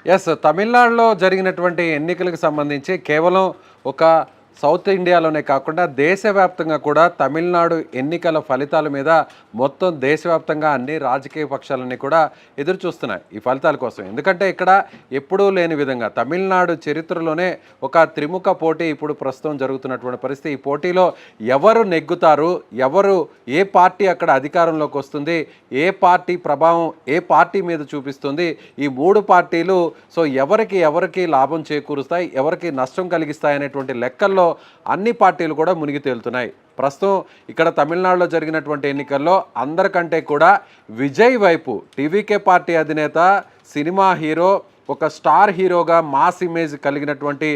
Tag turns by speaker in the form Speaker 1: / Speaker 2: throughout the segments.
Speaker 1: Yes. తమిళనాడులో జరిగినటువంటి ఎన్నికలకు సంబంధించి కేవలం ఒక సౌత్ ఇండియాలోనే కాకుండా దేశవ్యాప్తంగా కూడా తమిళనాడు ఎన్నికల ఫలితాల మీద మొత్తం దేశవ్యాప్తంగా అన్ని రాజకీయ పక్షాలన్నీ కూడా ఎదురు చూస్తున్నాయి ఈ ఫలితాల కోసం. ఎందుకంటే ఇక్కడ ఎప్పుడూ లేని విధంగా తమిళనాడు చరిత్రలోనే ఒక త్రిముఖ పోటీ ఇప్పుడు ప్రస్తుతం జరుగుతున్నటువంటి పరిస్థితి. ఈ పోటీలో ఎవరు నెగ్గుతారు, ఎవరు ఏ పార్టీ అక్కడ అధికారంలోకి వస్తుంది, ఏ పార్టీ ప్రభావం ఏ పార్టీ మీద చూపిస్తుంది, ఈ మూడు పార్టీలు ఎవరికి లాభం చేకూరుస్తాయి, ఎవరికి నష్టం కలిగిస్తాయి అనేటువంటి లెక్కల్లో అన్ని పార్టీలు కూడా మునిగి తేలుతున్నాయి. ప్రస్తుతం ఇక్కడ తమిళనాడులో జరిగినటువంటి ఎన్నికల్లో అందరికంటే కూడా విజయ్ వైపు టీవీకే పార్టీ అధినేత, సినిమా హీరో, ఒక స్టార్ హీరోగా మాస్ ఇమేజ్ కలిగినటువంటి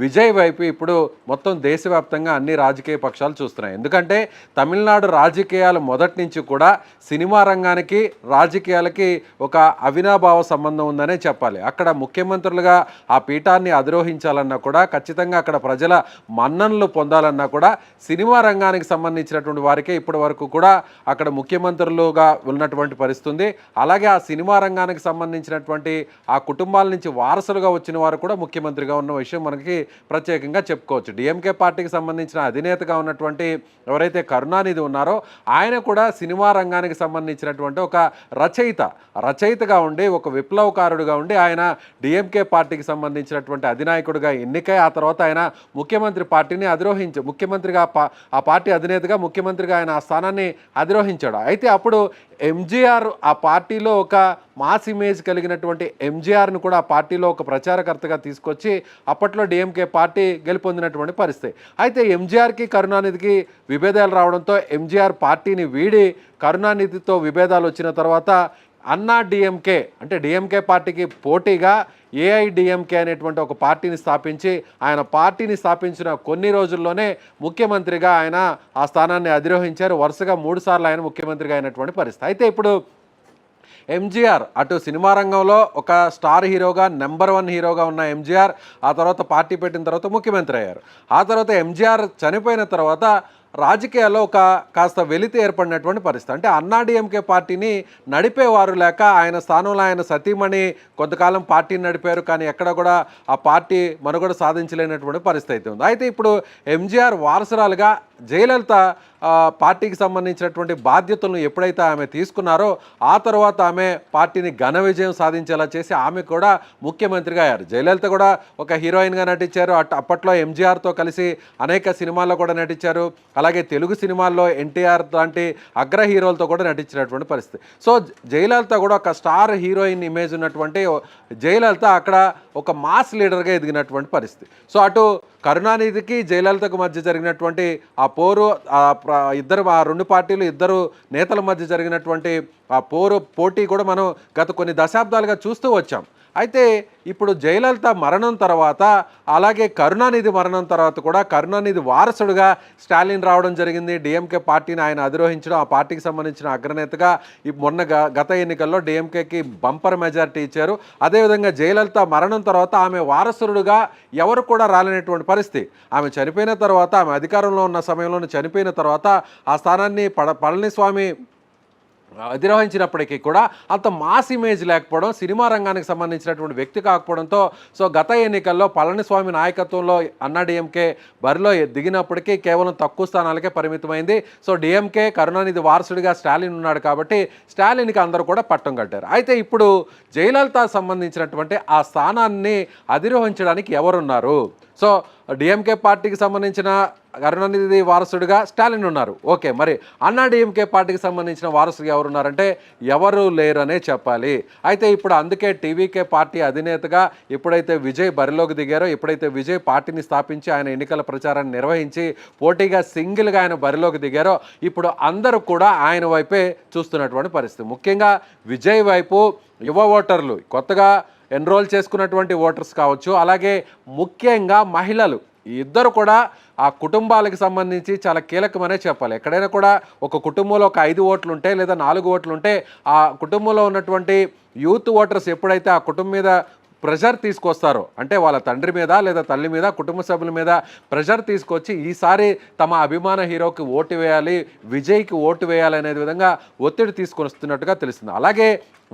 Speaker 1: విజయ్ వైపు ఇప్పుడు మొత్తం దేశవ్యాప్తంగా అన్ని రాజకీయ పక్షాలు చూస్తున్నాయి. ఎందుకంటే తమిళనాడు రాజకీయాలు మొదటి నుంచి కూడా సినిమా రంగానికి రాజకీయాలకి ఒక అవినాభావ సంబంధం ఉందనే చెప్పాలి. అక్కడ ముఖ్యమంత్రులుగా ఆ పీఠాన్ని అధిరోహించాలన్నా కూడా, ఖచ్చితంగా అక్కడ ప్రజల మన్ననలు పొందాలన్నా కూడా సినిమా రంగానికి సంబంధించినటువంటి వారికే ఇప్పటి వరకు కూడా అక్కడ ముఖ్యమంత్రులుగా ఉన్నటువంటి పరిస్థితి. అలాగే ఆ సినిమా రంగానికి సంబంధించినటువంటి ఆ కుటుంబాల నుంచి వారసులుగా వచ్చిన వారు కూడా ముఖ్యమంత్రిగా ఉన్న విషయం మనకి ప్రత్యేకంగా చెప్పుకోవచ్చు. డిఎంకే పార్టీకి సంబంధించిన అధినేతగా ఉన్నటువంటి ఎవరైతే కరుణానిధి ఉన్నారో ఆయన కూడా సినిమా రంగానికి సంబంధించినటువంటి ఒక రచయితగా ఉండి, ఒక విప్లవకారుడుగా ఉండి ఆయన డిఎంకే పార్టీకి సంబంధించినటువంటి అధినాయకుడిగా ఎన్నికై ఆ తర్వాత ఆయన ముఖ్యమంత్రి పార్టీని ముఖ్యమంత్రిగా ఆ పార్టీ అధినేతగా ముఖ్యమంత్రిగా ఆయన ఆ స్థానాన్ని అధిరోహించాడు. అయితే అప్పుడు ఎంజీఆర్ ఆ పార్టీలో ఒక మాస్ ఇమేజ్ కలిగినటువంటి ఎంజీఆర్ను కూడా ఆ పార్టీలో ఒక ప్రచారకర్తగా తీసుకొచ్చి అప్పట్లో డిఎంకే పార్టీ గెలుపొందినటువంటి పరిస్థితి. అయితే ఎంజీఆర్కి కరుణానిధికి విభేదాలు రావడంతో ఎంజీఆర్ పార్టీని వీడి కరుణానిధితో విభేదాలు వచ్చిన తర్వాత అన్నా డిఎంకే అంటే డిఎంకే పార్టీకి పోటీగా ఏఐడిఎంకే అనేటువంటి ఒక పార్టీని స్థాపించి ఆయన పార్టీని స్థాపించిన కొన్ని రోజుల్లోనే ముఖ్యమంత్రిగా ఆయన ఆ స్థానాన్ని అధిరోహించారు. వరుసగా 3 సార్లు ఆయన ముఖ్యమంత్రిగా అయినటువంటి పరిస్థితి. అయితే ఇప్పుడు ఎంజీఆర్ అటు సినిమా రంగంలో ఒక స్టార్ హీరోగా నెంబర్ 1 హీరోగా ఉన్న ఎంజీఆర్ ఆ తర్వాత పార్టీ పెట్టిన తర్వాత ముఖ్యమంత్రి అయ్యారు. ఆ తర్వాత ఎంజీఆర్ చనిపోయిన తర్వాత రాజకీయాల్లో కాస్త వెలితి ఏర్పడినటువంటి పరిస్థితి. అంటే అన్నాడీఎంకే పార్టీని నడిపేవారు లేక ఆయన స్థానంలో ఆయన సతీమణి కొంతకాలం పార్టీని నడిపారు, కానీ ఎక్కడ కూడా ఆ పార్టీ మనుగడ సాధించలేనటువంటి పరిస్థితి ఉంది. అయితే ఇప్పుడు ఎంజీఆర్ వారసురాలుగా జయలలిత పార్టీకి సంబంధించినటువంటి బాధ్యతలను ఎప్పుడైతే ఆమె తీసుకున్నారో ఆ తర్వాత ఆమె పార్టీని ఘన విజయం సాధించేలా చేసి ఆమె కూడా ముఖ్యమంత్రిగా అయ్యారు. జయలలిత కూడా ఒక హీరోయిన్గా నటించారు. అప్పట్లో ఎంజీఆర్తో కలిసి అనేక సినిమాల్లో కూడా నటించారు. అలాగే తెలుగు సినిమాల్లో ఎన్టీఆర్ లాంటి అగ్ర హీరోలతో కూడా నటించినటువంటి పరిస్థితి. సో జయలలిత కూడా ఒక స్టార్ హీరోయిన్ ఇమేజ్ ఉన్నటువంటి జయలలిత అక్కడ ఒక మాస్ లీడర్గా ఎదిగినటువంటి పరిస్థితి. సో అటు కరుణానిధికి జయలలితకు మధ్య జరిగినటువంటి ఆ పోరు, ఆ రెండు పార్టీలు ఇద్దరు నేతల మధ్య జరిగినటువంటి ఆ పోటీ కూడా మనం గత కొన్ని దశాబ్దాలుగా చూస్తూ వచ్చాం. అయితే ఇప్పుడు జయలలిత మరణం తర్వాత అలాగే కరుణానిధి మరణం తర్వాత కూడా కరుణానిధి వారసుడుగా స్టాలిన్ రావడం జరిగింది. డిఎంకే పార్టీని ఆయన అధిరోహించడం, ఆ పార్టీకి సంబంధించిన అగ్రనేతగా మొన్న గత ఎన్నికల్లో డిఎంకేకి బంపర్ మెజారిటీ ఇచ్చారు. అదేవిధంగా జయలలిత మరణం తర్వాత ఆమె వారసుడుగా ఎవరు కూడా రాలేనటువంటి పరిస్థితి. ఆమె చనిపోయిన తర్వాత, ఆమె అధికారంలో ఉన్న సమయంలోనే చనిపోయిన తర్వాత ఆ స్థానాన్ని పళనిస్వామి అధిరోహించినప్పటికీ కూడా అంత మాస్ ఇమేజ్ లేకపోవడం, సినిమా రంగానికి సంబంధించినటువంటి వ్యక్తి కాకపోవడంతో సో గత ఎన్నికల్లో పళనిస్వామి నాయకత్వంలో అన్నాడీఎంకే బరిలో దిగినప్పటికీ కేవలం తక్కువ స్థానాలకే పరిమితమైంది. సో డిఎంకే కరుణానిధి వారసుడిగా స్టాలిన్ ఉన్నాడు కాబట్టి స్టాలిన్కి అందరూ కూడా పట్టం కట్టారు. అయితే ఇప్పుడు జయలలిత సంబంధించినటువంటి ఆ స్థానాన్ని అధిరోహించడానికి ఎవరున్నారు? సో డిఎంకే పార్టీకి సంబంధించిన కరుణానిధి వారసుడిగా స్టాలిన్ ఉన్నారు. ఓకే, మరి అన్నాడీఎంకే పార్టీకి సంబంధించిన వారసుడిగా ఎవరున్నారంటే ఎవరు లేరనే చెప్పాలి. అయితే ఇప్పుడు అందుకే టీవీకే పార్టీ అధినేతగా ఎప్పుడైతే విజయ్ బరిలోకి దిగారో, ఎప్పుడైతే విజయ్ పార్టీని స్థాపించి ఆయన ఎన్నికల ప్రచారాన్ని నిర్వహించి పోటీగా సింగిల్గా ఆయన బరిలోకి దిగారో ఇప్పుడు అందరూ కూడా ఆయన వైపే చూస్తున్నటువంటి పరిస్థితి. ముఖ్యంగా విజయ్ వైపు యువ ఓటర్లు, కొత్తగా ఎన్రోల్ చేసుకున్నటువంటి ఓటర్స్ కావచ్చు, అలాగే ముఖ్యంగా మహిళలు, ఇద్దరు కూడా ఆ కుటుంబాలకు సంబంధించి చాలా కీలకమనే చెప్పాలి. ఎక్కడైనా కూడా ఒక కుటుంబంలో ఒక 5 ఓట్లు ఉంటే లేదా 4 ఓట్లు ఉంటే ఆ కుటుంబంలో ఉన్నటువంటి యూత్ ఓటర్స్ ఎప్పుడైతే ఆ కుటుంబం మీద ప్రెషర్ తీసుకొస్తారో, అంటే వాళ్ళ తండ్రి మీద లేదా తల్లి మీద, కుటుంబ సభ్యుల మీద ప్రెషర్ తీసుకొచ్చి ఈసారి తమ అభిమాన హీరోకి ఓటు వేయాలి, విజయ్కి ఓటు వేయాలి అనే విధంగా ఒత్తిడి తీసుకొని వస్తున్నట్టుగా తెలుస్తుంది. అలాగే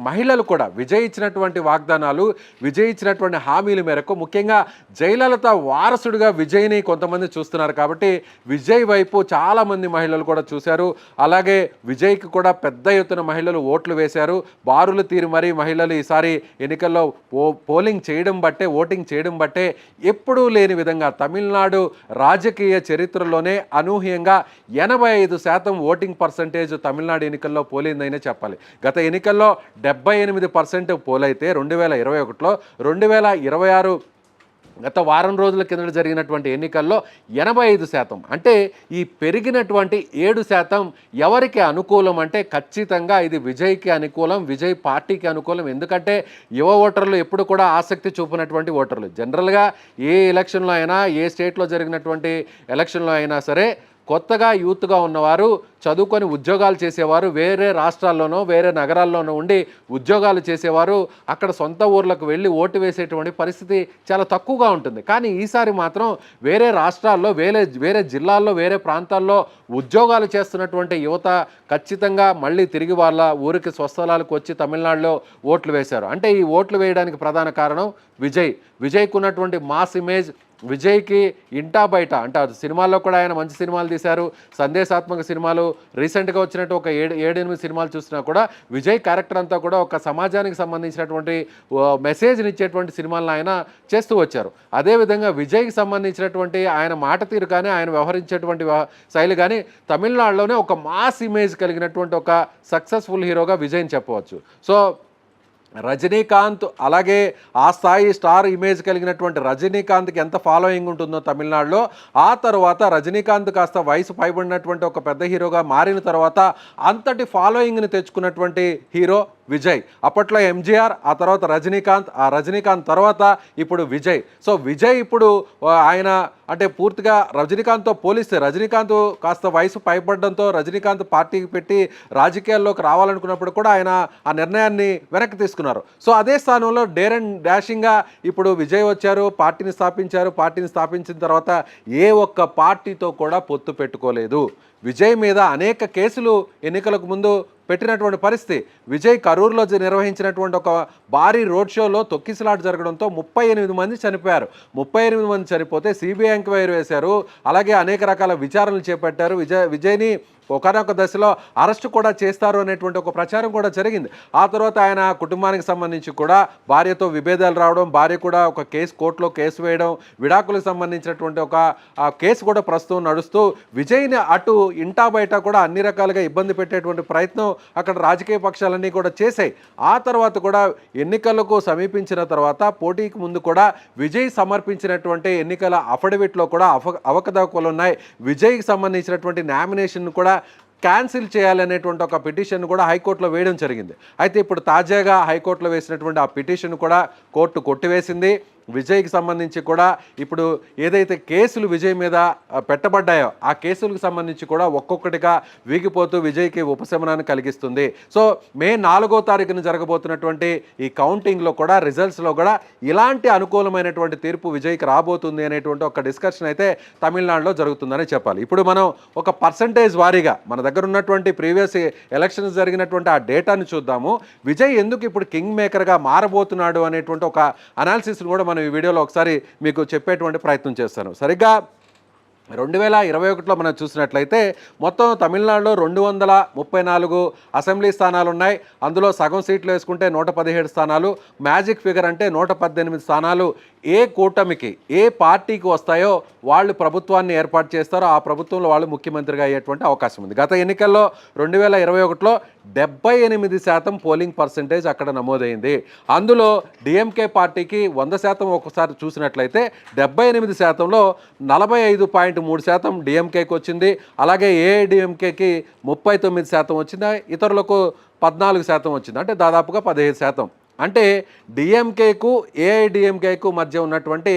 Speaker 1: మహిళలు కూడా విజయ్ ఇచ్చినటువంటి వాగ్దానాలు, విజయ్ ఇచ్చినటువంటి హామీల మేరకు ముఖ్యంగా జయలలిత వారసుడిగా విజయ్ని కొంతమంది చూస్తున్నారు. కాబట్టి విజయ్ వైపు చాలామంది మహిళలు కూడా చూశారు. అలాగే విజయ్కి కూడా పెద్ద ఎత్తున మహిళలు ఓట్లు వేశారు. బారులు తీరి మరీ మహిళలు ఈసారి ఎన్నికల్లో పోలింగ్ చేయడం బట్టే, ఓటింగ్ చేయడం బట్టే ఎప్పుడూ లేని విధంగా తమిళనాడు రాజకీయ చరిత్రలోనే అనూహ్యంగా 85% ఓటింగ్ పర్సంటేజ్ తమిళనాడు ఎన్నికల్లో పోలిందనే చెప్పాలి. గత ఎన్నికల్లో 78% పోలైతే 2021లో 2026 గత వారం రోజుల కిందట జరిగినటువంటి ఎన్నికల్లో 85%. అంటే ఈ పెరిగినటువంటి 7% ఎవరికి అనుకూలం అంటే ఖచ్చితంగా ఇది విజయ్కి అనుకూలం, విజయ్ పార్టీకి అనుకూలం. ఎందుకంటే యువ ఓటర్లు ఎప్పుడు కూడా ఆసక్తి చూపినటువంటి ఓటర్లు. జనరల్గా ఏ ఎలక్షన్లో అయినా, ఏ స్టేట్లో జరిగినటువంటి ఎలక్షన్లో అయినా సరే కొత్తగా యూత్గా ఉన్నవారు, చదువుకొని ఉద్యోగాలు చేసేవారు, వేరే రాష్ట్రాల్లోనో వేరే నగరాల్లోనో ఉండి ఉద్యోగాలు చేసేవారు అక్కడ సొంత ఊర్లకు వెళ్ళి ఓటు వేసేటువంటి పరిస్థితి చాలా తక్కువగా ఉంటుంది. కానీ ఈసారి మాత్రం వేరే రాష్ట్రాల్లో, వేరే జిల్లాల్లో, వేరే ప్రాంతాల్లో ఉద్యోగాలు చేస్తున్నటువంటి యువత ఖచ్చితంగా మళ్ళీ తిరిగి వాళ్ళ ఊరికి స్వస్థలాలకు వచ్చి తమిళనాడులో ఓట్లు వేశారు. అంటే ఈ ఓట్లు వేయడానికి ప్రధాన కారణం విజయ్కు ఉన్నటువంటి మాస్ ఇమేజ్. విజయ్కి ఇంటా బయట అంటే సినిమాల్లో కూడా ఆయన మంచి సినిమాలు తీశారు, సందేశాత్మక సినిమాలు, రీసెంట్గా వచ్చినట్టు ఒక 7-8 సినిమాలు చూసినా కూడా విజయ్ క్యారెక్టర్ అంతా కూడా ఒక సమాజానికి సంబంధించినటువంటి మెసేజ్ని ఇచ్చేటువంటి సినిమాలను ఆయన చేస్తూ వచ్చారు. అదేవిధంగా విజయ్కి సంబంధించినటువంటి ఆయన మాట తీరు కానీ, ఆయన వ్యవహరించేటువంటి శైలి కానీ తమిళనాడులోనే ఒక మాస్ ఇమేజ్ కలిగినటువంటి ఒక సక్సెస్ఫుల్ హీరోగా విజయ్ని చెప్పవచ్చు. సో రజనీకాంత్ అలాగే ఆ స్థాయి స్టార్ ఇమేజ్ కలిగినటువంటి రజనీకాంత్కి ఎంత ఫాలోయింగ్ ఉంటుందో తమిళనాడులో, ఆ తర్వాత రజనీకాంత్ కాస్త వయసు పైబడినటువంటి ఒక పెద్ద హీరోగా మారిన తర్వాత అంతటి ఫాలోయింగ్ని తెచ్చుకున్నటువంటి హీరో విజయ్. అప్పట్లో ఎంజీఆర్, ఆ తర్వాత రజనీకాంత్, ఆ రజనీకాంత్ తర్వాత ఇప్పుడు విజయ్. సో విజయ్ ఇప్పుడు ఆయన అంటే పూర్తిగా రజనీకాంత్తో పోలిస్తే రజనీకాంత్ కాస్త వయసు పైపడడంతో రజనీకాంత్ పార్టీకి పెట్టి రాజకీయాల్లోకి రావాలనుకున్నప్పుడు కూడా ఆయన ఆ నిర్ణయాన్ని వెనక్కి తీసుకున్నారు. సో అదే స్థానంలో డేర్ అండ్ డాషింగ్గా ఇప్పుడు విజయ్ వచ్చారు, పార్టీని స్థాపించారు. పార్టీని స్థాపించిన తర్వాత ఏ ఒక్క పార్టీతో కూడా పొత్తు పెట్టుకోలేదు. విజయ్ మీద అనేక కేసులు ఎన్నికలకు ముందు పెట్టినటువంటి పరిస్థితి. విజయ్ కరూరులో నిర్వహించినటువంటి ఒక భారీ రోడ్ షోలో తొక్కిసలాట జరగడంతో 38 మంది చనిపోయారు. 38 మంది చనిపోతే సిబిఐ ఎంక్వైరీ వేశారు. అలాగే అనేక రకాల విచారణలు చేపట్టారు. విజయ్ని ఒకనొక దశలో అరెస్టు కూడా చేస్తారు అనేటువంటి ఒక ప్రచారం కూడా జరిగింది. ఆ తర్వాత ఆయన కుటుంబానికి సంబంధించి కూడా భార్యతో విభేదాలు రావడం, భార్య కూడా ఒక కోర్టులో కేసు వేయడం, విడాకులకు సంబంధించినటువంటి ఒక కేసు కూడా ప్రస్తుతం నడుస్తూ విజయ్ని అటు ఇంటా బయట కూడా అన్ని రకాలుగా ఇబ్బంది పెట్టేటువంటి ప్రయత్నం అక్కడ రాజకీయ పక్షాలన్నీ కూడా చేశాయి. ఆ తర్వాత కూడా ఎన్నికలకు సమీపించిన తర్వాత పోటీకి ముందు కూడా విజయ్ సమర్పించినటువంటి ఎన్నికల అఫిడవిట్లో కూడా అవకతవకలు ఉన్నాయి. విజయ్కి సంబంధించినటువంటి నామినేషన్ కూడా క్యాన్సిల్ చేయాలనేటువంటి ఒక పిటిషన్ కూడా హైకోర్టులో వేయడం జరిగింది. అయితే ఇప్పుడు తాజాగా హైకోర్టులో వేసినటువంటి ఆ పిటిషన్ కూడా కోర్టు కొట్టివేసింది. విజయ్కి సంబంధించి కూడా ఇప్పుడు ఏదైతే కేసులు విజయ్ మీద పెట్టబడ్డాయో ఆ కేసులకు సంబంధించి కూడా ఒక్కొక్కటిగా వీగిపోతూ విజయ్కి ఉపశమనాన్ని కలిగిస్తుంది. సో మే 4వ తారీఖున జరగబోతున్నటువంటి ఈ కౌంటింగ్లో కూడా రిజల్ట్స్లో కూడా ఇలాంటి అనుకూలమైనటువంటి తీర్పు విజయ్కి రాబోతుంది అనేటువంటి ఒక డిస్కషన్ అయితే తమిళనాడులో జరుగుతుందని చెప్పాలి. ఇప్పుడు మనం ఒక పర్సంటేజ్ వారీగా మన దగ్గర ఉన్నటువంటి ప్రీవియస్ ఎలక్షన్స్ జరిగినటువంటి ఆ డేటాను చూద్దాము. విజయ్ ఎందుకు ఇప్పుడు కింగ్ మేకర్గా మారబోతున్నాడు అనేటువంటి ఒక అనాలిసిస్ కూడా మనం ఈ వీడియోలో ఒకసారి మీకు చెప్పేటువంటి ప్రయత్నం చేస్తాను. సరిగ్గా 2021లో మనం చూసినట్లయితే మొత్తం తమిళనాడులో 234 అసెంబ్లీ స్థానాలు ఉన్నాయి. అందులో సగం సీట్లు వేసుకుంటే 117 స్థానాలు, మ్యాజిక్ ఫిగర్ అంటే 118 స్థానాలు ఏ కూటమికి, ఏ పార్టీకి వస్తాయో వాళ్ళు ప్రభుత్వాన్ని ఏర్పాటు చేస్తారో ఆ ప్రభుత్వంలో వాళ్ళు ముఖ్యమంత్రిగా అయ్యేటువంటి అవకాశం ఉంది. గత ఎన్నికల్లో 2021లో 78% పోలింగ్ పర్సంటేజ్ అక్కడ నమోదైంది. అందులో డిఎంకే పార్టీకి 100% ఒకసారి చూసినట్లయితే 78%లో 45.3% డిఎంకేకి వచ్చింది. అలాగే ఏఐడిఎంకేకి 39% వచ్చింది, ఇతరులకు 14% వచ్చింది. అంటే దాదాపుగా 15%. అంటే డిఎంకేకు ఏఐడిఎంకేకు మధ్య ఉన్నటువంటి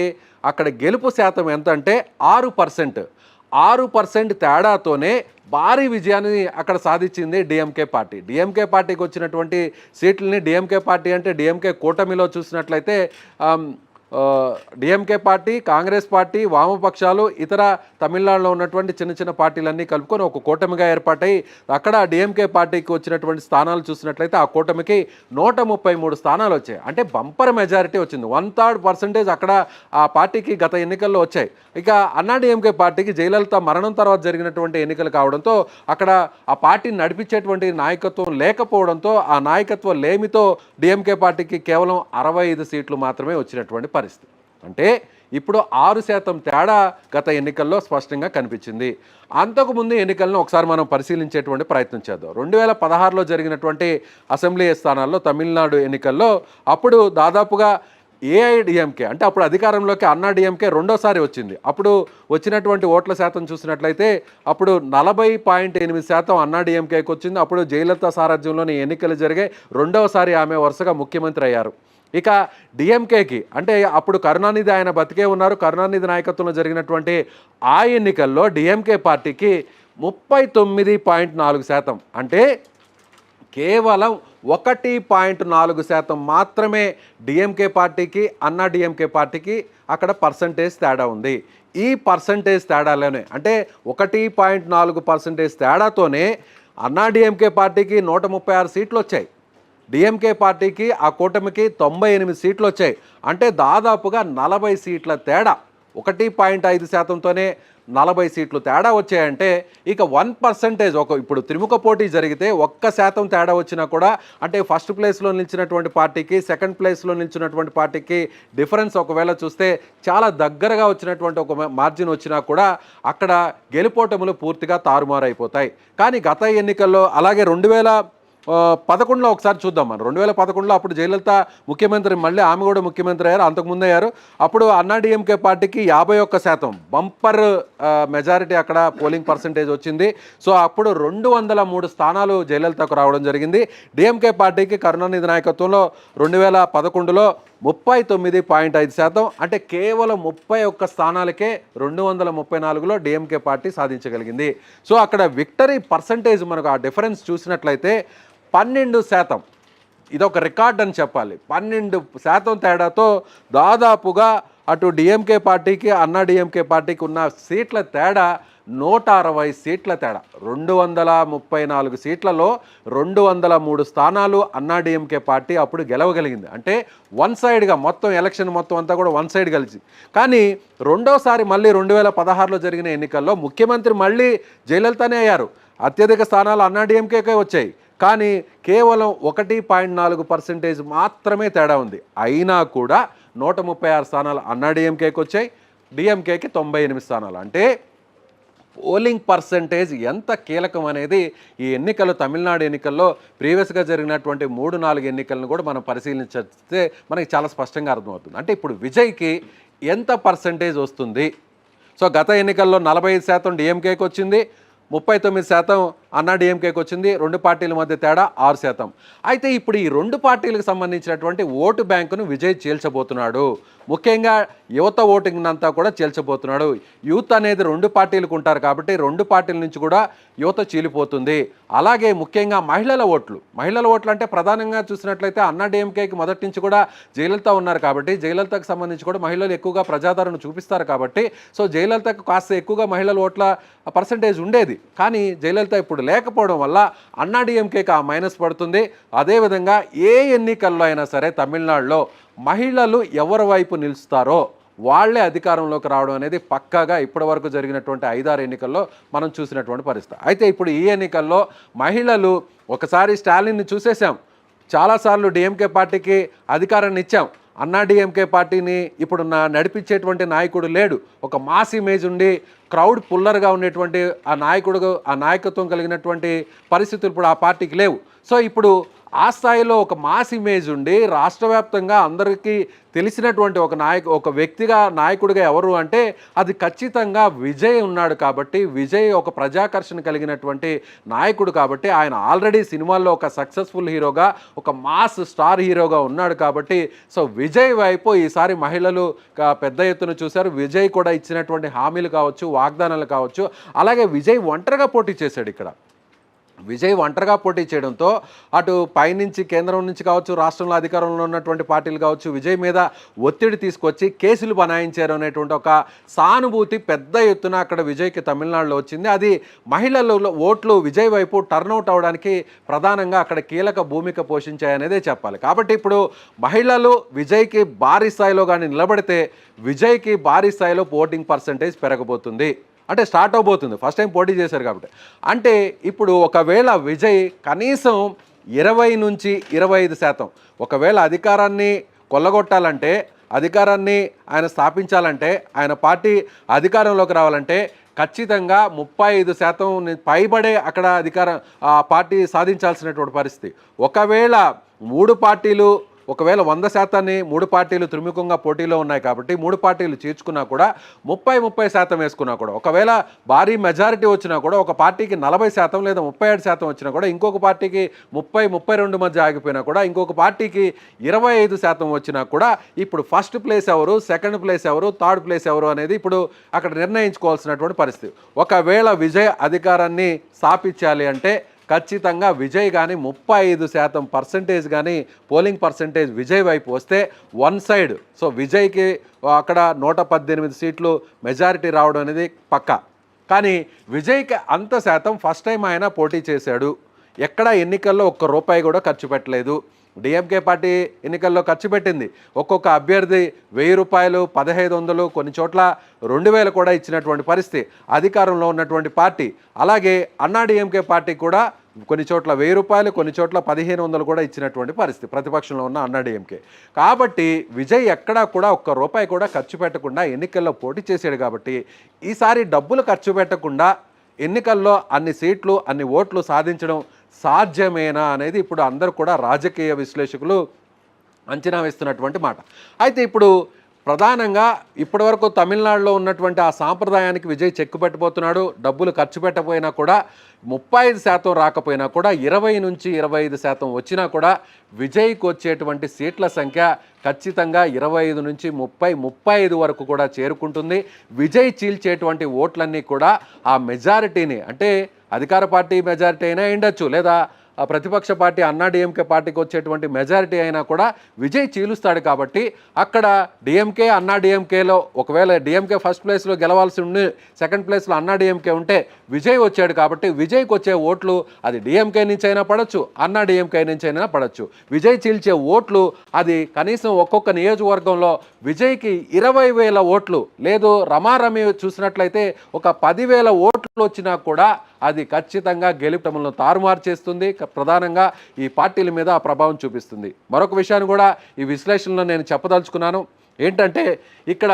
Speaker 1: అక్కడ గెలుపు శాతం ఎంత అంటే 6%. 6% తేడాతోనే భారీ విజయాన్ని అక్కడ సాధించింది డిఎంకే పార్టీ. డిఎంకే పార్టీకి వచ్చినటువంటి సీట్లని, డిఎంకే పార్టీ అంటే డిఎంకే కూటమిలో చూసినట్లయితే డిఎంకే పార్టీ, కాంగ్రెస్ పార్టీ, వామపక్షాలు, ఇతర తమిళనాడులో ఉన్నటువంటి చిన్న చిన్న పార్టీలన్నీ కలుపుకొని ఒక కూటమిగా ఏర్పాటై అక్కడ డిఎంకే పార్టీకి వచ్చినటువంటి స్థానాలు చూసినట్లయితే ఆ కూటమికి 133 స్థానాలు వచ్చాయి. అంటే బంపర్ మెజారిటీ వచ్చింది. 1/3% అక్కడ ఆ పార్టీకి గత ఎన్నికల్లో వచ్చాయి. ఇక అన్నాడీఎంకే పార్టీకి జయలలిత మరణం తర్వాత జరిగినటువంటి ఎన్నికలు కావడంతో అక్కడ ఆ పార్టీని నడిపించేటువంటి నాయకత్వం లేకపోవడంతో ఆ నాయకత్వ లేమితో డిఎంకే పార్టీకి కేవలం 65 సీట్లు మాత్రమే వచ్చినటువంటి పరిస్థితి. అంటే ఇప్పుడు 6% తేడా గత ఎన్నికల్లో స్పష్టంగా కనిపించింది. అంతకుముందు ఎన్నికలను ఒకసారి మనం పరిశీలించేటువంటి ప్రయత్నం చేద్దాం. 2016లో జరిగినటువంటి అసెంబ్లీ స్థానాల్లో తమిళనాడు ఎన్నికల్లో అప్పుడు దాదాపుగా ఏఐడిఎంకే అంటే అప్పుడు అధికారంలోకి అన్నాడీఎంకే రెండోసారి వచ్చింది. అప్పుడు వచ్చినటువంటి ఓట్ల శాతం చూసినట్లయితే అప్పుడు 40.8% అన్నాడీఎంకేకి వచ్చింది. అప్పుడు జయలలిత సారథ్యంలోని ఎన్నికలు జరిగాయి. రెండవసారి ఆమె వరుసగా ముఖ్యమంత్రి అయ్యారు. ఇక డిఎంకేకి అంటే అప్పుడు కరుణానిధి ఆయన బతికే ఉన్నారు. కరుణానిధి నాయకత్వంలో జరిగినటువంటి ఆ ఎన్నికల్లో డిఎంకే పార్టీకి 39.4% అంటే కేవలం 1.4% మాత్రమే డిఎంకే పార్టీకి అన్నాడీఎంకే పార్టీకి అక్కడ పర్సంటేజ్ తేడా ఉంది. ఈ పర్సంటేజ్ తేడాలోనే అంటే 1.4% తేడాతోనే అన్నాడీఎంకే పార్టీకి 136 సీట్లు వచ్చాయి. డిఎంకే పార్టీకి ఆ కూటమికి 98 సీట్లు వచ్చాయి. అంటే దాదాపుగా 40 సీట్ల తేడా, 1.5%తోనే 40 సీట్లు తేడా వచ్చాయంటే ఇక 1% ఇప్పుడు త్రిముఖ పోటీ జరిగితే 1% తేడా వచ్చినా కూడా అంటే ఫస్ట్ ప్లేస్లో నిలిచినటువంటి పార్టీకి సెకండ్ ప్లేస్లో నిలిచినటువంటి పార్టీకి డిఫరెన్స్ ఒకవేళ చూస్తే చాలా దగ్గరగా వచ్చినటువంటి ఒక మార్జిన్ వచ్చినా కూడా అక్కడ గెలుపోటములు పూర్తిగా తారుమారైపోతాయి. కానీ గత ఎన్నికల్లో అలాగే 2011లో ఒకసారి చూద్దాం మనం. 2011లో అప్పుడు జయలలిత ముఖ్యమంత్రి, మళ్ళీ ఆమె కూడా ముఖ్యమంత్రి అయ్యారు, అంతకుముందు అయ్యారు. అప్పుడు అన్నాడీఎంకే పార్టీకి 51% బంపర్ మెజారిటీ అక్కడ పోలింగ్ పర్సంటేజ్ వచ్చింది. సో అప్పుడు 203 స్థానాలు జయలలితకు రావడం జరిగింది. డిఎంకే పార్టీకి కరుణానిధి నాయకత్వంలో 2011లో 39.5% అంటే కేవలం 31 స్థానాలకే 234లో డిఎంకే పార్టీ సాధించగలిగింది. సో అక్కడ విక్టరీ పర్సంటేజ్ మనకు ఆ డిఫరెన్స్ చూసినట్లయితే 12%. ఇదొక రికార్డ్ అని చెప్పాలి. 12% తేడాతో దాదాపుగా అటు డిఎంకే పార్టీకి అన్నాడీఎంకే పార్టీకి ఉన్న సీట్ల తేడా 160 సీట్ల తేడా. 234 సీట్లలో 203 స్థానాలు అన్నాడీఎంకే పార్టీ అప్పుడు గెలవగలిగింది. అంటే వన్ సైడ్గా మొత్తం ఎలక్షన్ మొత్తం అంతా కూడా వన్ సైడ్ కలిసి. కానీ రెండోసారి మళ్ళీ 2016లో జరిగిన ఎన్నికల్లో ముఖ్యమంత్రి మళ్ళీ జయలలితనే అయ్యారు. అత్యధిక స్థానాలు అన్నాడీఎంకేకే వచ్చాయి. కానీ కేవలం 1.4% మాత్రమే తేడా ఉంది. అయినా కూడా 136 స్థానాలు అన్నాడీఎంకేకి వచ్చాయి, డిఎంకేకి 98 స్థానాలు. అంటే పోలింగ్ పర్సంటేజ్ ఎంత కీలకం అనేది ఈ ఎన్నికలు, తమిళనాడు ఎన్నికల్లో ప్రీవియస్గా జరిగినటువంటి 3-4 ఎన్నికలను కూడా మనం పరిశీలించితే మనకి చాలా స్పష్టంగా అర్థమవుతుంది. అంటే ఇప్పుడు విజయ్కి ఎంత పర్సంటేజ్ వస్తుంది? సో గత ఎన్నికల్లో 45% డిఎంకేకి వచ్చింది, 39% అన్నాడీఎంకేకి వచ్చింది. రెండు పార్టీల మధ్య తేడా 6%. అయితే ఇప్పుడు ఈ రెండు పార్టీలకు సంబంధించినటువంటి ఓటు బ్యాంకును విజయ్ చీల్చబోతున్నాడు. ముఖ్యంగా యువత ఓటింగ్ అంతా కూడా చీల్చబోతున్నాడు. యూత్ అనేది రెండు పార్టీలకు ఉంటారు కాబట్టి రెండు పార్టీల నుంచి కూడా యువత చీలిపోతుంది. అలాగే ముఖ్యంగా మహిళల ఓట్లు అంటే ప్రధానంగా చూసినట్లయితే అన్నాడీఎంకేకి మొదటి నుంచి కూడా జయలలిత ఉన్నారు కాబట్టి జయలలితకు సంబంధించి కూడా మహిళలు ఎక్కువగా ప్రజాదరణ చూపిస్తారు కాబట్టి సో జయలలితకు కాస్త ఎక్కువగా మహిళల ఓట్ల పర్సంటేజ్ ఉండేది. కానీ జయలలిత ఇప్పుడు లేకపోవడం వల్ల అన్నాడీఎంకేకి ఆ మైనస్ పడుతుంది. అదేవిధంగా ఏ ఎన్నికల్లో అయినా సరే తమిళనాడులో మహిళలు ఎవరి వైపు నిలుస్తారో వాళ్లే అధికారంలోకి రావడం అనేది పక్కాగా ఇప్పటివరకు జరిగినటువంటి 5-6 ఎన్నికల్లో మనం చూసినటువంటి పరిస్థితి. అయితే ఇప్పుడు ఈ ఎన్నికల్లో మహిళలు ఒకసారి స్టాలిన్ని చూసేసాం, చాలాసార్లు డిఎంకే పార్టీకి అధికారాన్ని ఇచ్చాం. అన్నాడీఎంకే పార్టీని ఇప్పుడు నడిపించేటువంటి నాయకుడు లేడు. ఒక మాస్ ఇమేజ్ ఉండి క్రౌడ్ పుల్లర్గా ఉండేటువంటి ఆ నాయకత్వం కలిగినటువంటి పరిస్థితులు ఇప్పుడు ఆ పార్టీకి లేవు. సో ఇప్పుడు ఆ స్థాయిలో ఒక మాస్ ఇమేజ్ ఉండి రాష్ట్ర వ్యాప్తంగా అందరికీ తెలిసినటువంటి ఒక వ్యక్తిగా నాయకుడిగా ఎవరు అంటే అది ఖచ్చితంగా విజయ్ ఉన్నాడు. కాబట్టి విజయ్ ఒక ప్రజాకర్షణ కలిగినటువంటి నాయకుడు కాబట్టి ఆయన ఆల్రెడీ సినిమాల్లో ఒక సక్సెస్ఫుల్ హీరోగా, ఒక మాస్ స్టార్ హీరోగా ఉన్నాడు కాబట్టి సో విజయ్ వైపు ఈసారి మహిళలు పెద్ద ఎత్తున చూశారు. విజయ్ కూడా ఇచ్చినటువంటి హామీలు కావచ్చు, వాగ్దానాలు కావచ్చు, అలాగే విజయ్ ఒంటరిగా పోటీ చేశాడు. ఇక్కడ విజయ్ ఒంటరిగా పోటీ చేయడంతో అటు పైనుంచి కేంద్రం నుంచి కావచ్చు, రాష్ట్రంలో అధికారంలో ఉన్నటువంటి పార్టీలు కావచ్చు, విజయ్ మీద ఒత్తిడి తీసుకొచ్చి కేసులు బనాయించారు అనేటువంటి ఒక సానుభూతి పెద్ద ఎత్తున అక్కడ విజయ్కి తమిళనాడులో వచ్చింది. అది మహిళల ఓట్లు విజయ్ వైపు టర్న్అవుట్ అవడానికి ప్రధానంగా అక్కడ కీలక భూమిక పోషించాయనేదే చెప్పాలి. కాబట్టి ఇప్పుడు మహిళలు విజయ్కి భారీ స్థాయిలో కానీ నిలబడితే విజయ్కి భారీ స్థాయిలో ఓటింగ్ పర్సంటేజ్ పెరగబోతుంది. అంటే స్టార్ట్ అవబోతుంది. ఫస్ట్ టైం పోటీ చేశారు కాబట్టి. అంటే ఇప్పుడు ఒకవేళ విజయ్ కనీసం 20 నుంచి 25%, ఒకవేళ అధికారాన్ని కొల్లగొట్టాలంటే, అధికారాన్ని ఆయన స్థాపించాలంటే, ఆయన పార్టీ అధికారంలోకి రావాలంటే ఖచ్చితంగా 35% పైబడే అక్కడ అధికారం పార్టీ సాధించాల్సినటువంటి పరిస్థితి. ఒకవేళ 3 పార్టీలు ఒకవేళ 100%ని 3 పార్టీలు త్రిముఖంగా పోటీలో ఉన్నాయి కాబట్టి 3 పార్టీలు చేర్చుకున్నా కూడా 30% వేసుకున్నా కూడా, ఒకవేళ భారీ మెజారిటీ వచ్చినా కూడా ఒక పార్టీకి 40% లేదా 37% వచ్చినా కూడా, ఇంకొక పార్టీకి 30-32 మధ్య ఆగిపోయినా కూడా, ఇంకొక పార్టీకి 25% వచ్చినా కూడా ఇప్పుడు ఫస్ట్ ప్లేస్ ఎవరు, సెకండ్ ప్లేస్ ఎవరు, థర్డ్ ప్లేస్ ఎవరు అనేది ఇప్పుడు అక్కడ నిర్ణయించుకోవాల్సినటువంటి పరిస్థితి. ఒకవేళ విజయ్ అధికారాన్ని స్థాపించాలి అంటే ఖచ్చితంగా విజయ్ కానీ 35% కానీ పోలింగ్ పర్సంటేజ్ విజయ్ వైపు వస్తే వన్ సైడ్. సో విజయ్కి అక్కడ 118 సీట్లు మెజారిటీ రావడం అనేది పక్కా. కానీ విజయ్కి అంత శాతం ఫస్ట్ టైం ఆయన పోటీ చేశాడు. ఎక్కడ ఎన్నికల్లో ₹1 కూడా ఖర్చు పెట్టలేదు. డిఎంకే పార్టీ ఎన్నికల్లో ఖర్చు పెట్టింది. ఒక్కొక్క అభ్యర్థి ₹1000, 1500, కొన్ని చోట్ల 2000 కూడా ఇచ్చినటువంటి పరిస్థితి అధికారంలో ఉన్నటువంటి పార్టీ. అలాగే అన్నా డిఎంకే పార్టీ కూడా కొన్ని చోట్ల ₹1000, కొన్ని చోట్ల 1500 కూడా ఇచ్చినటువంటి పరిస్థితి ప్రతిపక్షంలో ఉన్న అన్నా డిఎంకే. కాబట్టి విజయ్ ఎక్కడా కూడా ₹1 కూడా ఖర్చు పెట్టకుండా ఎన్నికల్లో పోటీ చేశాడు. కాబట్టి ఈసారి డబ్బులు ఖర్చు పెట్టకుండా ఎన్నికల్లో అన్ని సీట్లు, అన్ని ఓట్లు సాధించడం సాధ్యమేనా అనేది ఇప్పుడు అందరూ కూడా రాజకీయ విశ్లేషకులు అంచనా వేస్తున్నటువంటి మాట. అయితే ఇప్పుడు ప్రధానంగా ఇప్పటివరకు తమిళనాడులో ఉన్నటువంటి ఆ సాంప్రదాయానికి విజయ్ చెక్కు పెట్టబోతున్నాడు. డబ్బులు ఖర్చు పెట్టకపోయినా కూడా 35% రాకపోయినా కూడా 20 నుంచి 25% వచ్చినా కూడా విజయ్కి వచ్చేటువంటి సీట్ల సంఖ్య ఖచ్చితంగా 25 నుంచి 35 వరకు కూడా చేరుకుంటుంది. విజయ్ చీల్చేటువంటి ఓట్లన్నీ కూడా ఆ మెజారిటీని, అంటే అధికార పార్టీ మెజారిటీ అయినా ఉండొచ్చు, లేదా ప్రతిపక్ష పార్టీ అన్నా డిఎంకే పార్టీకి వచ్చేటువంటి మెజారిటీ అయినా కూడా విజయ్ చీలుస్తాడు. కాబట్టి అక్కడ డిఎంకే, అన్నా డిఎంకేలో ఒకవేళ డిఎంకే ఫస్ట్ ప్లేస్లో గెలవాల్సి ఉండి సెకండ్ ప్లేస్లో అన్నా డిఎంకే ఉంటే విజయ్ వచ్చాడు. కాబట్టి విజయ్కి వచ్చే ఓట్లు అది డిఎంకే నుంచి అయినా పడవచ్చు, అన్నా డిఎంకే నుంచి అయినా పడవచ్చు. విజయ్ చీల్చే ఓట్లు అది కనీసం ఒక్కొక్క నియోజకవర్గంలో విజయ్కి 20,000 ఓట్లు, లేదు రమారమి చూసినట్లయితే ఒక 10,000 ఓట్లు వచ్చినా కూడా అది ఖచ్చితంగా గెలుపుటములను తారుమారు చేస్తుంది. ప్రధానంగా ఈ పార్టీల మీద ఆ ప్రభావం చూపిస్తుంది. మరొక విషయాన్ని కూడా ఈ విశ్లేషణలో నేను చెప్పదలుచుకున్నాను. ఏంటంటే ఇక్కడ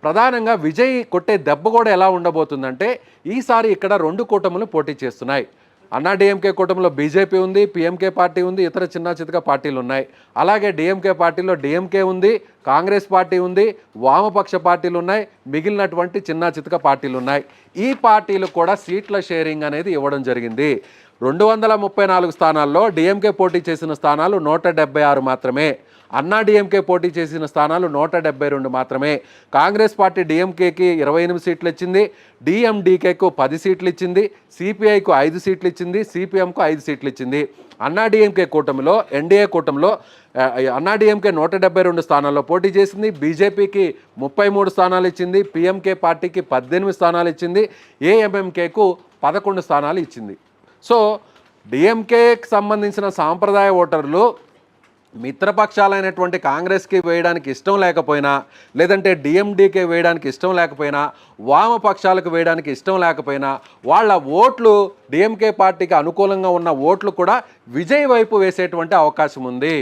Speaker 1: ప్రధానంగా విజయ్ కొట్టే దెబ్బ కూడా ఎలా ఉండబోతుందంటే, ఈసారి ఇక్కడ 2 కూటములు పోటీ చేస్తున్నాయి. అన్నా డిఎంకే కూటమిలో బీజేపీ ఉంది, పిఎంకే పార్టీ ఉంది, ఇతర చిన్న చితక పార్టీలు ఉన్నాయి. అలాగే డిఎంకే పార్టీలో డిఎంకే ఉంది, కాంగ్రెస్ పార్టీ ఉంది, వామపక్ష పార్టీలు ఉన్నాయి, మిగిలినటువంటి చిన్న చితక పార్టీలు ఉన్నాయి. ఈ పార్టీలు కూడా సీట్ల షేరింగ్ అనేది ఇవ్వడం జరిగింది. 234 స్థానాల్లో డిఎంకే పోటీ చేసిన స్థానాలు 176 మాత్రమే. అన్నా డిఎంకే పోటీ చేసిన స్థానాలు 172 మాత్రమే. కాంగ్రెస్ పార్టీ డిఎంకేకి 28 సీట్లు ఇచ్చింది, డిఎండికేకు 10 సీట్లు ఇచ్చింది, సిపిఐకు 5 సీట్లు ఇచ్చింది, సిపిఎంకు 5 సీట్లు ఇచ్చింది. అన్నా డిఎంకే కూటమిలో, ఎన్డీఏ కూటమిలో అన్నా డిఎంకే 172 స్థానాల్లో పోటీ చేసింది, బీజేపీకి 33 స్థానాలు ఇచ్చింది, పిఎంకే పార్టీకి 18 స్థానాలు ఇచ్చింది, ఏఎంఎంకేకు 11 స్థానాలు ఇచ్చింది. సో డిఎంకేకి సంబంధించిన సాంప్రదాయ ఓటర్లు మిత్రపక్షాలైనటువంటి కాంగ్రెస్కి వేయడానికి ఇష్టం లేకపోయినా, లేదంటే డిఎండికే వేయడానికి ఇష్టం లేకపోయినా, వామపక్షాలకు వేయడానికి ఇష్టం లేకపోయినా, వాళ్ళ ఓట్లు డిఎంకే పార్టీకి అనుకూలంగా ఉన్న ఓట్లు కూడా విజయ్ వైపు వేసేటువంటి అవకాశం ఉంది.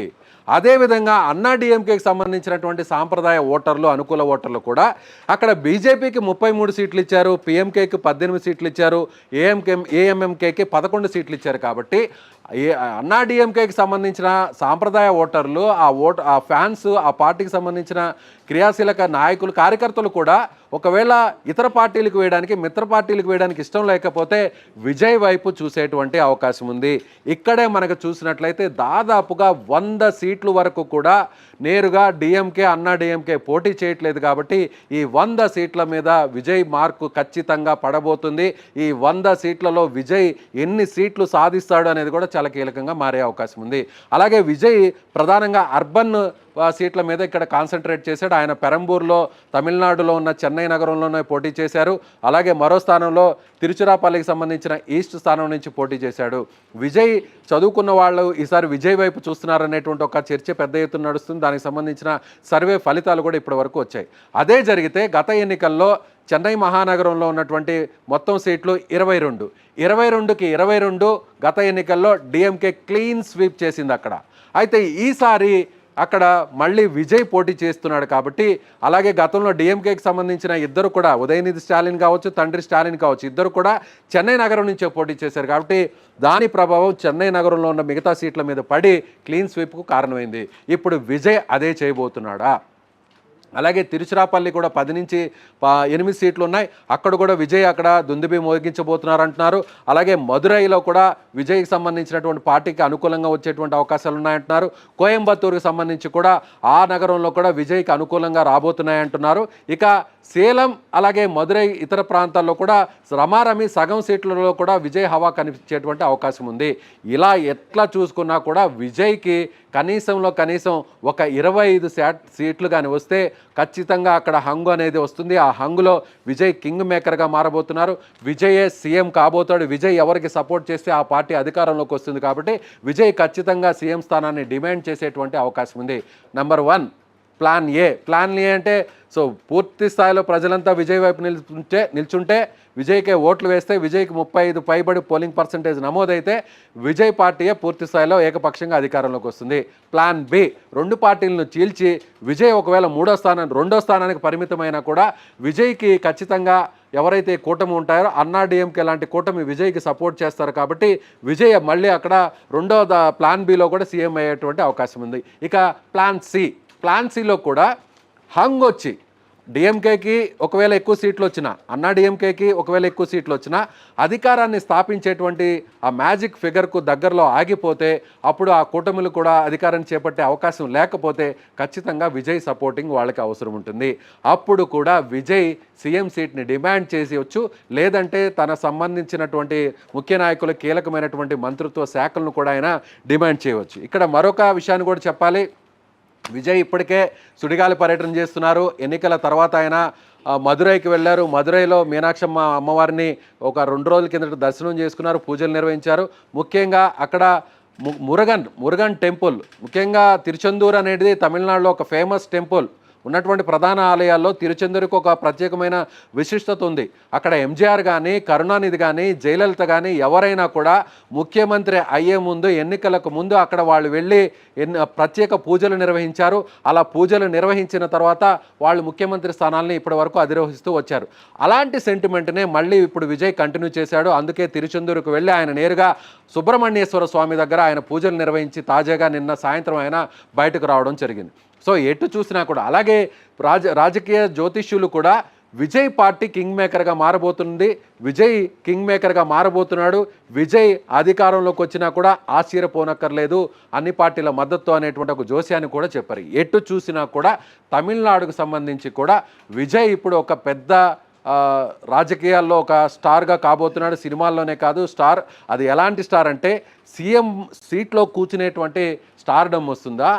Speaker 1: అదేవిధంగా అన్నా డిఎంకేకి సంబంధించినటువంటి సాంప్రదాయ ఓటర్లు, అనుకూల ఓటర్లు కూడా అక్కడ బీజేపీకి 33 సీట్లు ఇచ్చారు, పిఎంకేకి 18 సీట్లు ఇచ్చారు, ఏఎంఎంకేకి 11 సీట్లు ఇచ్చారు. కాబట్టి అన్నా డిఎంకేకి సంబంధించిన సాంప్రదాయ ఓటర్లు, ఆ ఫ్యాన్స్, ఆ పార్టీకి సంబంధించిన క్రియాశీలక నాయకులు, కార్యకర్తలు కూడా ఒకవేళ ఇతర పార్టీలకు వేయడానికి, మిత్ర పార్టీలకు వేయడానికి ఇష్టం లేకపోతే విజయ్ వైపు చూసేటువంటి అవకాశం ఉంది. ఇక్కడే మనకు చూసినట్లయితే దాదాపుగా 100 సీట్లు వరకు కూడా నేరుగా డిఎంకే, అన్నా డిఎంకే పోటీ చేయట్లేదు. కాబట్టి ఈ 100 సీట్ల మీద విజయ్ మార్కు ఖచ్చితంగా పడబోతుంది. ఈ 100 సీట్లలో విజయ్ ఎన్ని సీట్లు సాధిస్తాడు అనేది కూడా చాలా కీలకంగా మారే అవకాశం ఉంది. అలాగే విజయ్ ప్రధానంగా అర్బన్ సీట్ల మీద ఇక్కడ కాన్సన్ట్రేట్ చేశాడు. ఆయన పెరంబూర్లో, తమిళనాడులో ఉన్న చెన్నై నగరంలోనే పోటీ చేశారు. అలాగే మరో స్థానంలో తిరుచిరాపల్లికి సంబంధించిన ఈస్ట్ స్థానం నుంచి పోటీ చేశాడు. విజయ్ చదువుకున్న వాళ్ళు ఈసారి విజయ్ వైపు చూస్తున్నారనేటువంటి ఒక చర్చ పెద్ద ఎత్తున నడుస్తుంది. దానికి సంబంధించిన సర్వే ఫలితాలు కూడా ఇప్పటి వరకు వచ్చాయి. అదే జరిగితే గత ఎన్నికల్లో చెన్నై మహానగరంలో ఉన్నటువంటి మొత్తం సీట్లు 22. 22కి 22 గత ఎన్నికల్లో డిఎంకే క్లీన్ స్వీప్ చేసింది అక్కడ. అయితే ఈసారి అక్కడ మళ్ళీ విజయ్ పోటీ చేస్తున్నాడు కాబట్టి, అలాగే గతంలో డిఎంకేకి సంబంధించిన ఇద్దరు కూడా, ఉదయనిధి స్టాలిన్ కావచ్చు, తండ్రి స్టాలిన్ కావచ్చు, ఇద్దరు కూడా చెన్నై నగరం నుంచే పోటీ చేశారు. కాబట్టి దాని ప్రభావం చెన్నై నగరంలో ఉన్న మిగతా సీట్ల మీద పడి క్లీన్ స్వీప్కు కారణమైంది. ఇప్పుడు విజయ్ అదే చేయబోతున్నాడా? అలాగే తిరుచిరాపల్లి కూడా 10 నుంచి 8 సీట్లు ఉన్నాయి. అక్కడ కూడా విజయ్ అక్కడ దుందుబి మోగించబోతున్నారు అంటున్నారు. అలాగే మదురైలో కూడా విజయ్కి సంబంధించినటువంటి పార్టీకి అనుకూలంగా వచ్చేటువంటి అవకాశాలు ఉన్నాయంటున్నారు. కోయంబత్తూరుకి సంబంధించి కూడా ఆ నగరంలో కూడా విజయ్కి అనుకూలంగా రాబోతున్నాయంటున్నారు. ఇక సేలం అలాగే మదురై ఇతర ప్రాంతాల్లో కూడా రమారమి సగం సీట్లలో కూడా విజయ్ హవా కనిపించేటువంటి అవకాశం ఉంది. ఇలా ఎట్లా చూసుకున్నా కూడా విజయ్కి కనీసంలో కనీసం ఒక 25 సీట్లు కానీ వస్తే ఖచ్చితంగా అక్కడ హంగు అనేది వస్తుంది. ఆ హంగులో విజయ్ కింగ్ మేకర్గా మారబోతున్నారు. విజయే సీఎం కాబోతాడు. విజయ్ ఎవరికి సపోర్ట్ చేస్తే ఆ పార్టీ అధికారంలోకి వస్తుంది. కాబట్టి విజయ్ ఖచ్చితంగా సీఎం స్థానాన్ని డిమాండ్ చేసేటువంటి అవకాశం ఉంది. నెంబర్ 1 ప్లాన్ ఏ అంటే పూర్తి స్థాయిలో ప్రజలంతా విజయ్ వైపు నిల్చుంటే విజయ్కే ఓట్లు వేస్తే విజయ్కి 35 పైబడి పోలింగ్ పర్సంటేజ్ నమోదైతే విజయ్ పార్టీయే పూర్తి స్థాయిలో ఏకపక్షంగా అధికారంలోకి వస్తుంది. ప్లాన్ బి, 2 పార్టీలను చీల్చి విజయ్ ఒకవేళ 2వ స్థానానికి పరిమితమైనా కూడా విజయ్కి ఖచ్చితంగా ఎవరైతే కూటమి ఉంటారో అన్నా డిఎంకే లాంటి కూటమి విజయ్కి సపోర్ట్ చేస్తారు. కాబట్టి విజయ్ మళ్ళీ అక్కడ ప్లాన్ బిలో కూడా సీఎం అయ్యేటువంటి అవకాశం ఉంది. ఇక ప్లాన్ సిలో కూడా హంగ్ వచ్చి డిఎంకేకి ఒకవేళ ఎక్కువ సీట్లు వచ్చినా, అన్నా డిఎంకేకి ఒకవేళ ఎక్కువ సీట్లు వచ్చినా అధికారాన్ని స్థాపించేటువంటి ఆ మ్యాజిక్ ఫిగర్కు దగ్గరలో ఆగిపోతే అప్పుడు ఆ కూటమిలు కూడా అధికారాన్ని చేపట్టే అవకాశం లేకపోతే ఖచ్చితంగా విజయ్ సపోర్టింగ్ వాళ్ళకి అవసరం ఉంటుంది. అప్పుడు కూడా విజయ్ సీఎం సీట్ని డిమాండ్ చేసేయచ్చు. లేదంటే తన సంబంధించినటువంటి ముఖ్య నాయకులు కీలకమైనటువంటి మంత్రిత్వ శాఖలను కూడా ఆయన డిమాండ్ చేయవచ్చు. ఇక్కడ మరొక విషయాన్ని కూడా చెప్పాలి. విజయ్ ఇప్పటికే సుడిగాలి పర్యటన చేస్తున్నారు. ఎన్నికల తర్వాత ఆయన మదురైకి వెళ్ళారు. మదురైలో మీనాక్షమ్మ అమ్మవారిని ఒక 2 రోజుల కిందట దర్శనం చేసుకున్నారు, పూజలు నిర్వహించారు. ముఖ్యంగా అక్కడ మురుగన్ టెంపుల్, ముఖ్యంగా తిరుచెందూరు అనేది తమిళనాడులో ఒక ఫేమస్ టెంపుల్. ఉన్నటువంటి ప్రధాన ఆలయాల్లో తిరుచెందూరుకు ఒక ప్రత్యేకమైన విశిష్టత ఉంది. అక్కడ ఎంజీఆర్ కానీ, కరుణానిధి కానీ, జయలలిత కానీ ఎవరైనా కూడా ముఖ్యమంత్రి అయ్యే ముందు, ఎన్నికలకు ముందు అక్కడ వాళ్ళు వెళ్ళి ప్రత్యేక పూజలు నిర్వహించారు. అలా పూజలు నిర్వహించిన తర్వాత వాళ్ళు ముఖ్యమంత్రి స్థానాలని ఇప్పటి వరకు అధిరోహిస్తూ వచ్చారు. అలాంటి సెంటిమెంట్నే మళ్ళీ ఇప్పుడు విజయ్ కంటిన్యూ చేశాడు. అందుకే తిరుచెందూరుకు వెళ్ళి ఆయన నేరుగా సుబ్రహ్మణ్యేశ్వర స్వామి దగ్గర ఆయన పూజలు నిర్వహించి తాజాగా నిన్న సాయంత్రం ఆయన బయటకు రావడం జరిగింది. ఎటు చూసినా కూడా అలాగే రాజకీయ జ్యోతిష్యులు కూడా విజయ్ పార్టీ కింగ్ మేకర్గా మారబోతుంది, విజయ్ కింగ్ మేకర్గా మారబోతున్నాడు, విజయ్ అధికారంలోకి వచ్చినా కూడా ఆశ్చర్యపోనక్కర్లేదు, అన్ని పార్టీల మద్దతు అనేటువంటి ఒక జోస్యాన్ని కూడా చెప్పారు. ఎటు చూసినా కూడా తమిళనాడుకు సంబంధించి కూడా విజయ్ ఇప్పుడు ఒక పెద్ద రాజకీయాల్లో ఒక స్టార్గా కాబోతున్నాడు. సినిమాల్లోనే కాదు స్టార్. అది ఎలాంటి స్టార్ అంటే సీఎం సీట్లో కూర్చునేటువంటి స్టార్డమ్ వస్తుందా,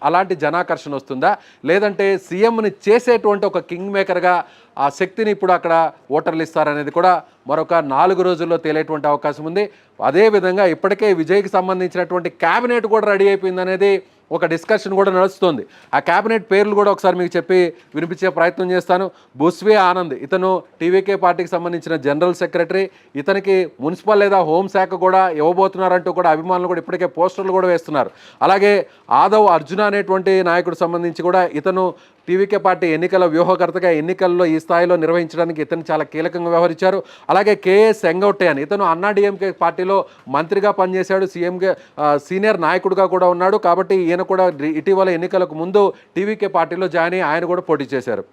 Speaker 1: అలాంటి జనాకర్షణ వస్తుందా, లేదంటే సీఎంని చేసేటువంటి ఒక కింగ్ మేకర్గా ఆ శక్తిని ఇప్పుడు అక్కడ ఓటర్లు ఇస్తారనేది కూడా మరొక 4 రోజుల్లో తేలేటువంటి అవకాశం ఉంది. అదేవిధంగా ఇప్పటికే విజయ్కి సంబంధించినటువంటి క్యాబినెట్ కూడా రెడీ అయిపోయిందనేది ఒక డిస్కషన్ కూడా నడుస్తుంది. ఆ క్యాబినెట్ పేర్లు కూడా ఒకసారి మీకు చెప్పి వినిపించే ప్రయత్నం చేస్తాను. బుస్వే ఆనంద్, ఇతను టీవీకే పార్టీకి సంబంధించిన జనరల్ సెక్రటరీ. ఇతనికి మున్సిపల్ లేదా హోంశాఖ కూడా ఇవ్వబోతున్నారంటూ కూడా అభిమానులు కూడా ఇప్పటికే పోస్టర్లు కూడా వేస్తున్నారు. అలాగే ఆదవ్ అర్జున అనేటువంటి నాయకుడు సంబంధించి కూడా ఇతను టీవీకే పార్టీ ఎన్నికల వ్యూహకర్తగా ఎన్నికల్లో ఈ స్థాయిలో నిర్వహించడానికి ఇతను చాలా కీలకంగా వ్యవహరించారు. అలాగే కేఏ సెంగౌట్టే అని ఇతను అన్నాడీఎంకే పార్టీలో మంత్రిగా పనిచేశాడు, సీఎంగా సీనియర్ నాయకుడిగా కూడా ఉన్నాడు. కాబట్టి ఈయన కూడా ఇటీవల ఎన్నికలకు ముందు టీవీకే పార్టీలో జాయిన్ అయ్యి ఆయన కూడా పోటీ చేశారు.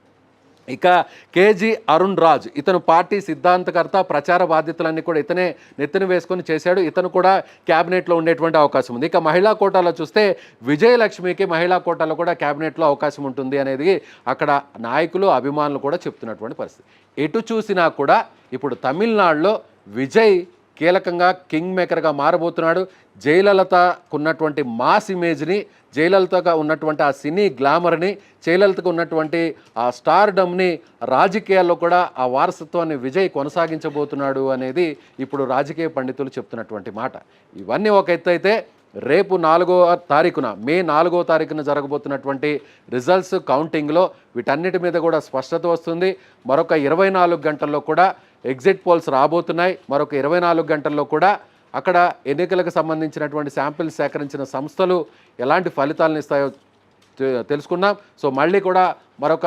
Speaker 1: ఇక కేజీ అరుణ్ రాజ్ ఇతను పార్టీ సిద్ధాంతకర్త, ప్రచార బాధ్యతలన్నీ కూడా ఇతనే నెత్తిన వేసుకొని చేశాడు. ఇతను కూడా క్యాబినెట్లో ఉండేటువంటి అవకాశం ఉంది. ఇక మహిళా కోటాలో చూస్తే విజయలక్ష్మికి మహిళా కోటాలో కూడా క్యాబినెట్లో అవకాశం ఉంటుంది అనేది అక్కడ నాయకులు, అభిమానులు కూడా చెప్తున్నటువంటి పరిస్థితి. ఎటు చూసినా కూడా ఇప్పుడు తమిళనాడులో విజయ్ కీలకంగా కింగ్ మేకర్గా మారబోతున్నాడు. జయలలితకున్నటువంటి మాస్ ఇమేజ్ని, జయలలితగా ఉన్నటువంటి ఆ సినీ గ్లామర్ని, జయలలితకు ఉన్నటువంటి ఆ స్టార్డమ్ని రాజకీయాల్లో కూడా ఆ వారసత్వాన్ని విజయ్ కొనసాగించబోతున్నాడు అనేది ఇప్పుడు రాజకీయ పండితులు చెప్తున్నటువంటి మాట. ఇవన్నీ ఒక ఎత్తు అయితే రేపు మే 4వ తారీఖున జరగబోతున్నటువంటి రిజల్ట్స్ కౌంటింగ్లో వీటన్నిటి మీద కూడా స్పష్టత వస్తుంది. మరొక 24 గంటల్లో కూడా ఎగ్జిట్ పోల్స్ రాబోతున్నాయి. మరొక 24 గంటల్లో కూడా అక్కడ ఎన్నికలకు సంబంధించినటువంటి శాంపిల్స్ సేకరించిన సంస్థలు ఎలాంటి ఫలితాలను ఇస్తాయో తెలుసుకుందాం. సో మళ్ళీ కూడా మరొక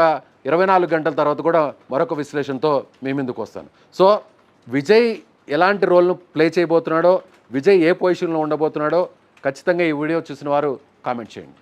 Speaker 1: 24 గంటల తర్వాత కూడా మరొక విశ్లేషణతో మీ ముందుకు వస్తాను. సో విజయ్ ఎలాంటి రోల్ను ప్లే చేయబోతున్నాడో, విజయ్ ఏ పొజిషన్లో ఉండబోతున్నాడో ఖచ్చితంగా ఈ వీడియో చూసిన వారు కామెంట్ చేయండి.